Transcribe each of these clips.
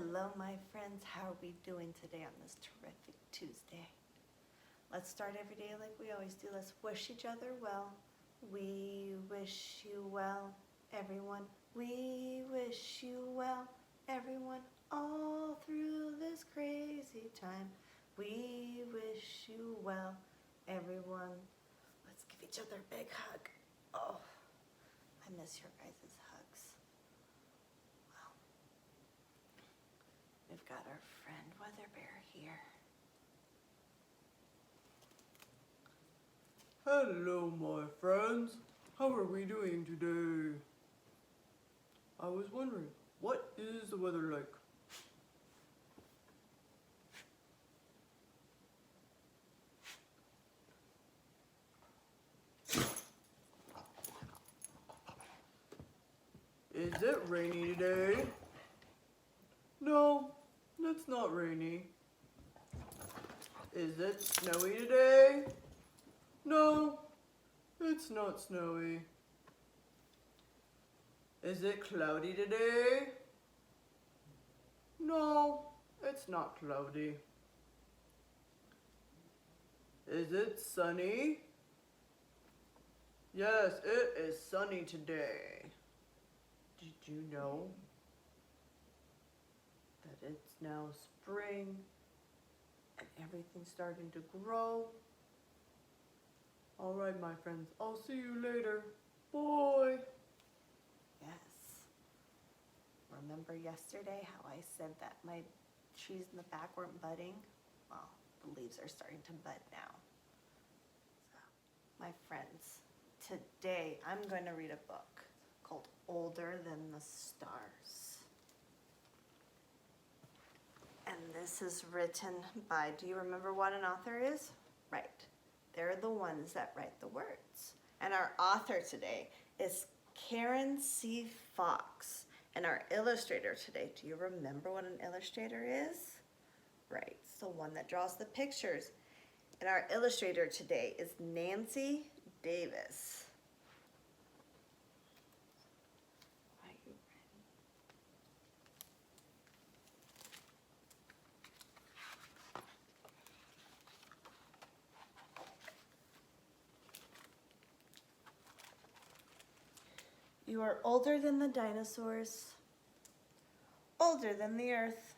Hello, my friends. How are we doing today on this terrific Tuesday? Let's start every day like we always do. Let's wish each other well. We wish you well, everyone. We wish you well, everyone, all through this crazy time. We wish you well, everyone. Let's give each other a big hug. Oh, I miss your guys' hugs. Well, we've got our friend Weather Bear here. Hello, my friends. How are we doing today? I was wondering, what is the weather like? Is it rainy today? No, it's not rainy. Is it snowy today? No, it's not snowy. Is it cloudy today? No, it's not cloudy. Is it sunny? Yes, it is sunny today. Did you know that it's now spring and everything's starting to grow? All right, my friends, I'll see you later. Bye. Yes. Remember yesterday how I said that my trees in the back weren't budding? Well, the leaves are starting to bud now. So, my friends, today I'm going to read a book called Older Than the Stars. And this is written by, do you remember what an author is? Right. They're the ones that write the words. And our author today is Karen C. Fox. And our illustrator today, do you remember what an illustrator is? Right, it's the one that draws the pictures. And our illustrator today is Nancy Davis. Are you ready? You are older than the dinosaurs, older than the earth,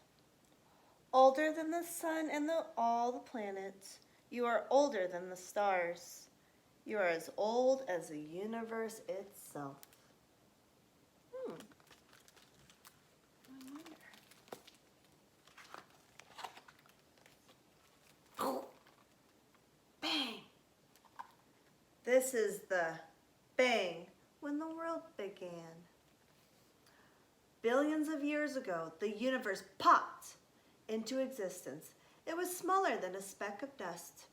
older than the sun and all the planets. You are older than the stars. You are as old as the universe itself. I wonder. Oh, bang! This is the bang when the world began. Billions of years ago, the universe popped into existence. It was smaller than a speck of dust,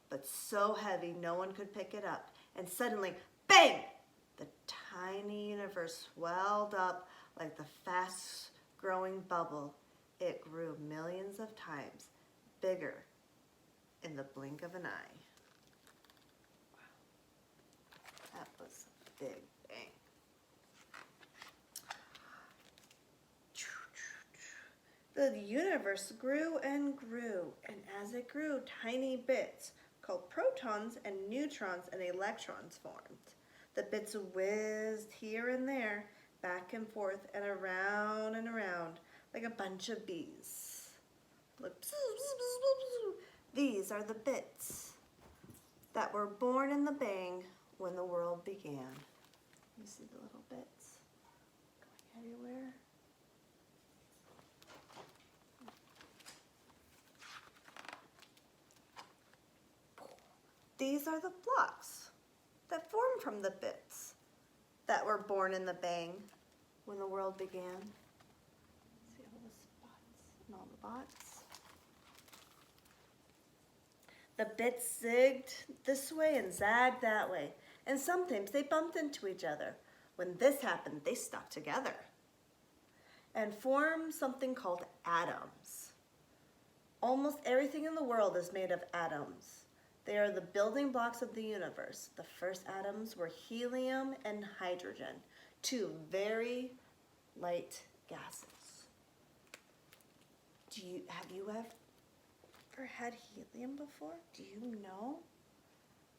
but so heavy no one could pick it up. And suddenly, bang! The tiny universe swelled up like the fast-growing bubble. It grew millions of times bigger in the blink of an eye. Wow. That was a big bang. The universe grew and grew, and as it grew, tiny bits called protons and neutrons and electrons formed. The bits whizzed here and there, back and forth and around, like a bunch of bees. Look, these are the bits that were born in the bang when the world began. You see the little bits going everywhere? These are the blocks that form from the bits that were born in the bang when the world began. See all the spots and all the bots? The bits zigged this way and zagged that way, and sometimes they bumped into each other. When this happened, they stuck together and formed something called atoms. Almost everything in the world is made of atoms. They are the building blocks of the universe. The first atoms were helium and hydrogen, two very light gases. Have you ever had helium before? Do you know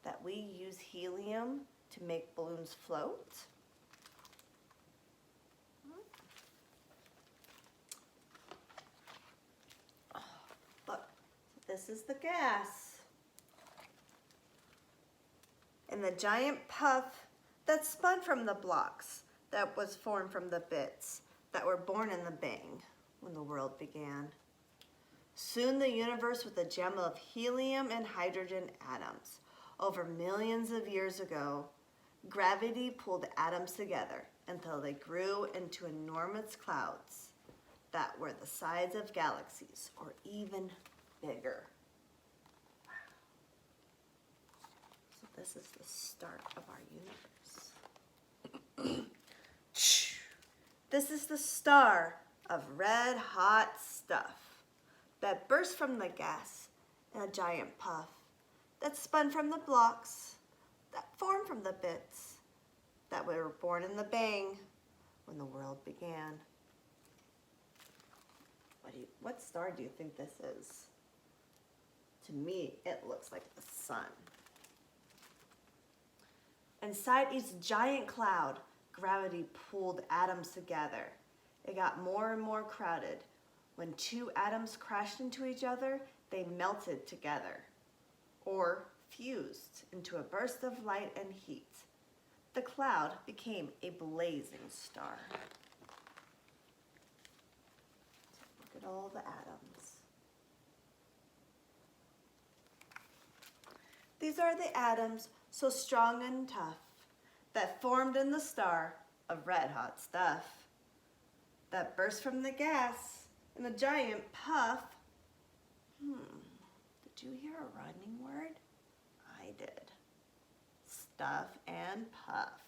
that we use helium to make balloons float? Oh, look, this is the gas. And the giant puff that spun from the blocks that was formed from the bits that were born in the bang when the world began. Soon the universe was a gem of helium and hydrogen atoms. Over millions of years ago, gravity pulled atoms together until they grew into enormous clouds that were the size of galaxies or even bigger. So this is the start of our universe. This is the star of red hot stuff that burst from the gas in a giant puff, that spun from the blocks, that formed from the bits, that were born in the bang when the world began. What star do you think this is? To me, it looks like the sun. Inside each giant cloud, gravity pulled atoms together. It got more and more crowded. When two atoms crashed into each other, they melted together, or fused into a burst of light and heat. The cloud became a blazing star. Look at all the atoms. These are the atoms so strong and tough that formed in the star of red hot stuff that burst from the gas in a giant puff. Did you hear a rhyming word? I did. Stuff and puff.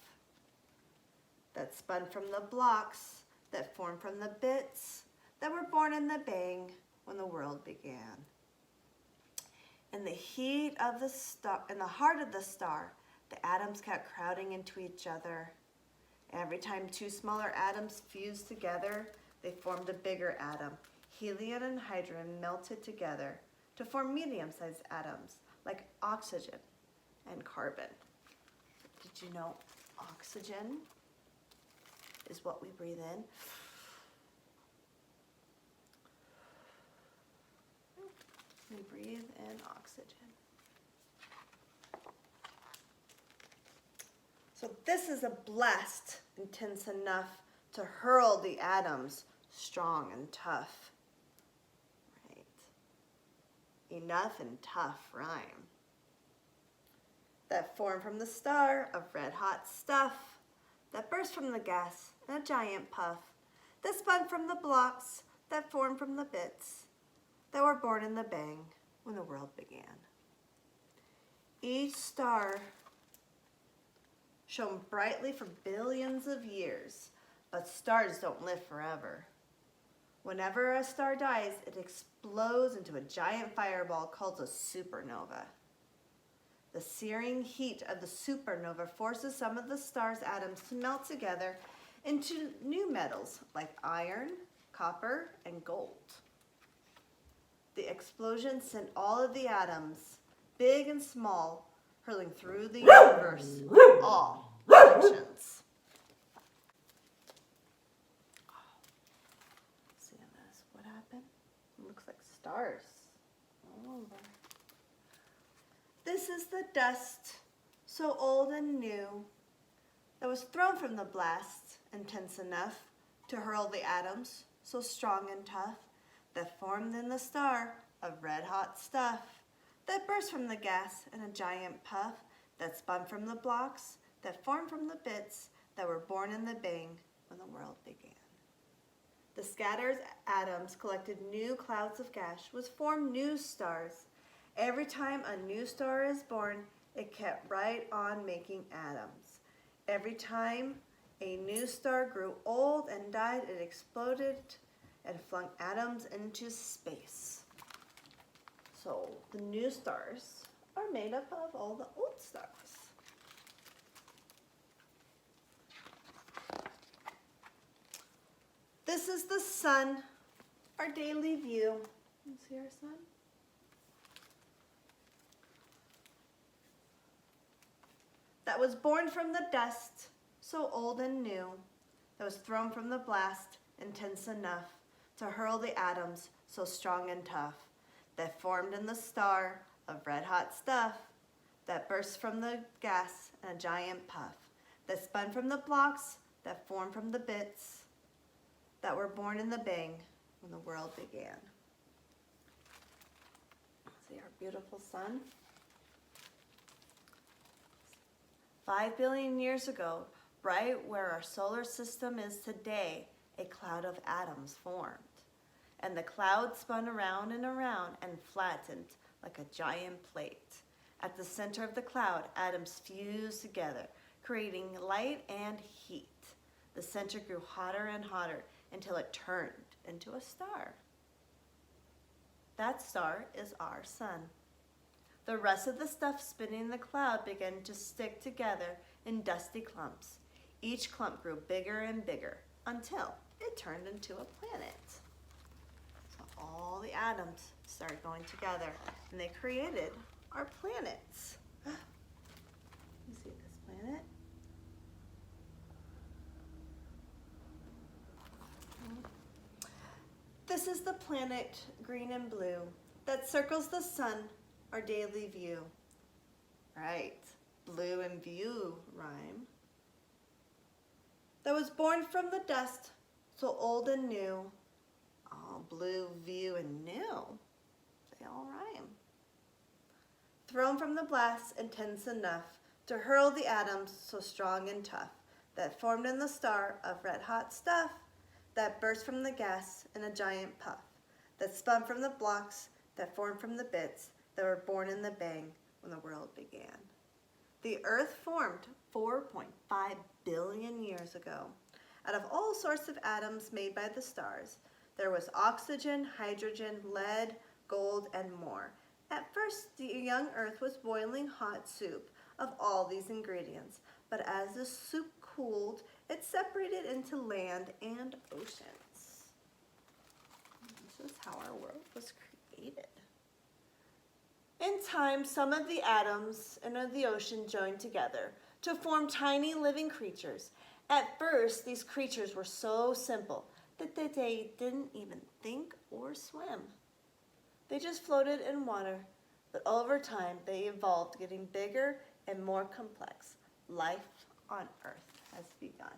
That spun from the blocks, that formed from the bits, that were born in the bang when the world began. In the heat of the star, in the heart of the star, the atoms kept crowding into each other. Every time two smaller atoms fused together, they formed a bigger atom. Helium and hydrogen melted together to form medium-sized atoms like oxygen and carbon. Did you know oxygen is what we breathe in? We breathe in oxygen. So this is a blast intense enough to hurl the atoms strong and tough. Right. Enough and tough rhyme. That formed from the star of red hot stuff that burst from the gas in a giant puff that spun from the blocks that formed from the bits that were born in the bang when the world began. Each star shone brightly for billions of years, but stars don't live forever. Whenever a star dies, it explodes into a giant fireball called a supernova. The searing heat of the supernova forces some of the star's atoms to melt together into new metals like iron, copper, and gold. The explosion sent all of the atoms, big and small, hurling through the universe, all directions. See this? What happened? It looks like stars all over. This is the dust, so old and new, that was thrown from the blast, intense enough to hurl the atoms, so strong and tough, that formed in the star of red hot stuff, that burst from the gas in a giant puff, that spun from the blocks, that formed from the bits, that were born in the bang when the world began. The scattered atoms collected new clouds of gas, which formed new stars. Every time a new star is born, it kept right on making atoms. Every time a new star grew old and died, it exploded and flung atoms into space. So the new stars are made up of all the old stars. This is the sun our daily view. You see our sun? That was born from the dust, so old and new, that was thrown from the blast, intense enough to hurl the atoms, so strong and tough, that formed in the star of red-hot stuff, that burst from the gas in a giant puff, that spun from the blocks, that formed from the bits, that were born in the bang when the world began. See our beautiful sun? 5 billion years ago, right where our solar system is today, a cloud of atoms formed. And the cloud spun around and around and flattened like a giant plate. At the center of the cloud, atoms fused together, creating light and heat. The center grew hotter and hotter until it turned into a star. That star is our sun. The rest of the stuff spinning in the cloud began to stick together in dusty clumps. Each clump grew bigger and bigger until it turned into a planet. So all the atoms started going together and they created our planets. You see this planet? This is the planet green and blue that circles the sun, our daily view. Right, blue and view rhyme. That was born from the dust, so old and new. Oh, blue, view, and new, they all rhyme. Thrown from the blast, intense enough to hurl the atoms, so strong and tough, that formed in the star of red-hot stuff, that burst from the gas in a giant puff, that spun from the blocks, that formed from the bits, that were born in the bang when the world began. The earth formed 4.5 billion years ago. Out of all sorts of atoms made by the stars, there was oxygen, hydrogen, lead, gold, and more. At first, the young earth was boiling hot soup of all these ingredients, but as the soup cooled, it separated into land and oceans. This is how our world was created. In time, some of the atoms in the ocean joined together to form tiny living creatures. At first, these creatures were so simple that they didn't even think or swim. They just floated in water, but over time, they evolved, getting bigger and more complex. Life on Earth has begun.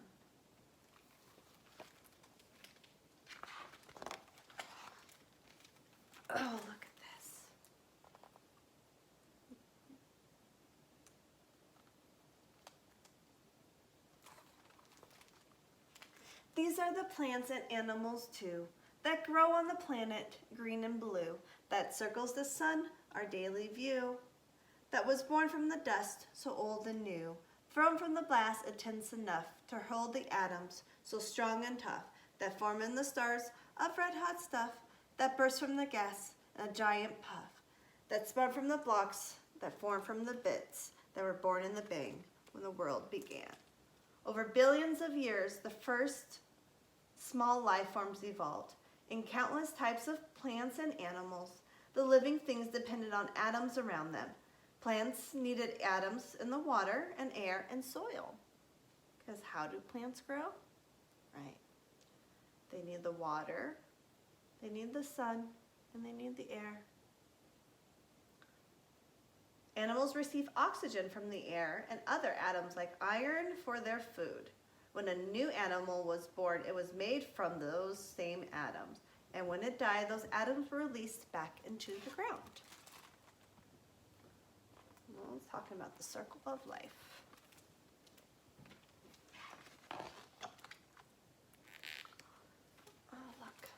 Oh, look at this. These are the plants and animals too that grow on the planet green and blue that circles the sun, our daily view, that was born from the dust, so old and new, thrown from the blast intense enough to hurl the atoms, so strong and tough, that form in the stars of red-hot stuff, that burst from the gas in a giant puff, that spun from the blocks, that formed from the bits, that were born in the bang when the world began. Over billions of years, the first small life forms evolved. In countless types of plants and animals, the living things depended on atoms around them. Plants needed atoms in the water and air and soil. Because how do plants grow? Right. They need the water, they need the sun, and they need the air. Animals receive oxygen from the air and other atoms like iron for their food. When a new animal was born, it was made from those same atoms. And when it died, those atoms were released back into the ground. Well, it's talking about the circle of life. Oh, look.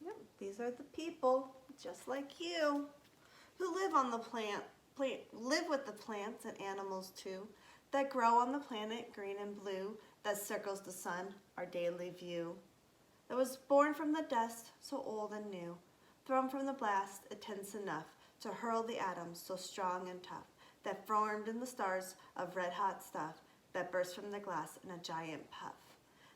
Yep, these are the people, just like you, who live on the live with the plants and animals too, that grow on the planet green and blue, that circles the sun, our daily view, that was born from the dust, so old and new, thrown from the blast, intense enough to hurl the atoms, so strong and tough, that formed in the stars of red-hot stuff, that burst from the glass in a giant puff,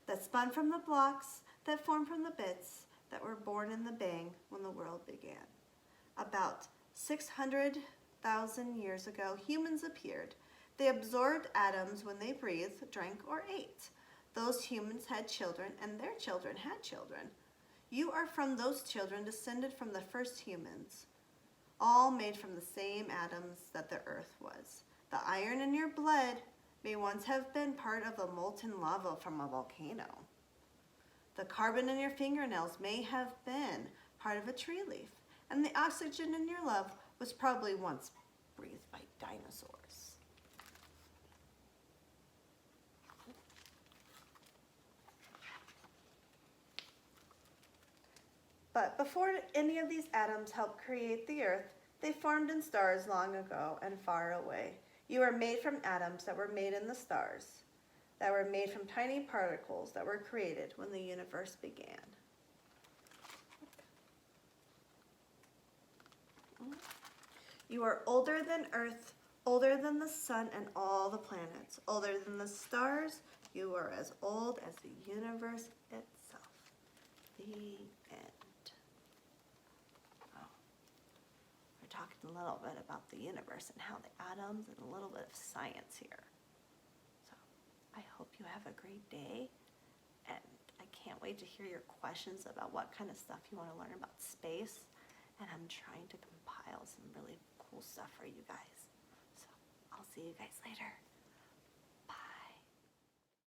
that spun from the blocks, that formed from the bits that were born in the bang when the world began. About 600,000 years ago, humans appeared. They absorbed atoms when they breathed, drank, or ate. Those humans had children, and their children had children. You are from those children descended from the first humans, all made from the same atoms that the earth was. The iron in your blood may once have been part of the molten lava from a volcano. The carbon in your fingernails may have been part of a tree leaf, and the oxygen in your love was probably once breathed by dinosaurs. But before any of these atoms helped create the earth, they formed in stars long ago and far away. You are made from atoms that were made in the stars, that were made from tiny particles that were created when the universe began. You are older than Earth, older than the sun and all the planets, older than the stars. You are as old as the universe itself. The end. Oh. We're talking a little bit about the universe and how the atoms and a little bit of science here. So I hope you have a great day, and I can't wait to hear your questions about what kind of stuff you want to learn about space. And I'm trying to compile some really cool stuff for you guys. So I'll see you guys later.